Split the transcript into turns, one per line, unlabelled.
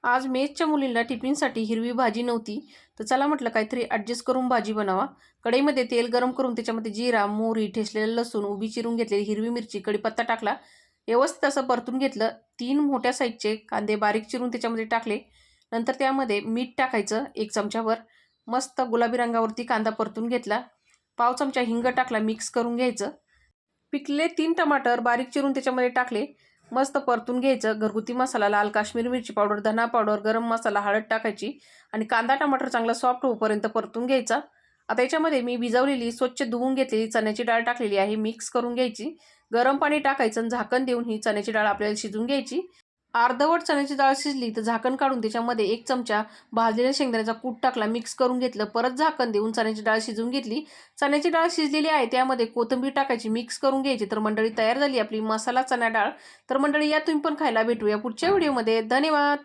आज मेसच्या मुलींना टिफिनसाठी हिरवी भाजी नव्हती, तर चला म्हटलं काहीतरी ॲडजस्ट करून भाजी बनावा. कढईमध्ये तेल गरम करून त्याच्यामध्ये जिरा, मोहरी, ठेचलेलं लसूण, उभी चिरून घेतलेली हिरवी मिरची, कढीपत्ता टाकला. व्यवस्थित असं परतून घेतलं. 3 मोठ्या साईजचे कांदे बारीक चिरून त्याच्यामध्ये टाकले. नंतर त्यामध्ये मीठ टाकायचं 1 चमचाभर. मस्त गुलाबी रंगावरती कांदा परतून घेतला. पाव चमचा हिंग टाकला, मिक्स करून घ्यायचं. पिकलेले 3 टमाटर बारीक चिरून त्याच्यामध्ये टाकले. मस्त परतून घ्यायचं. घरगुती मसाला, लाल काश्मीरी मिरची पावडर, धना पावडर, गरम मसाला, हळद टाकायची आणि कांदा टमाटर चांगला सॉफ्ट होईपर्यंत परतून घ्यायचा. आता याच्यामध्ये मी भिजवलेली स्वच्छ धुवून घेतलेली चण्याची डाळ टाकलेली आहे. मिक्स करून घ्यायची. गरम पाणी टाकायचं आणि झाकण देऊन ही चण्याची डाळ आपल्याला शिजवून घ्यायची. अर्धवट चण्याची डाळ शिजली तर झाकण काढून त्याच्यामध्ये 1 चमचा भाजलेल्या शेंगदाण्याचा कूट टाकला, मिक्स करून घेतलं. परत झाकण देऊन चण्याची डाळ शिजवून घेतली. चण्याची डाळ शिजलेली आहे त्यामध्ये कोथिंबीर टाकायची, मिक्स करून घ्यायची. तर मंडळी तयार झाली आपली मसाला चणा डाळ. तर मंडळी या तुम्ही पण खायला भेटूया पुढच्या व्हिडिओमध्ये. धन्यवाद.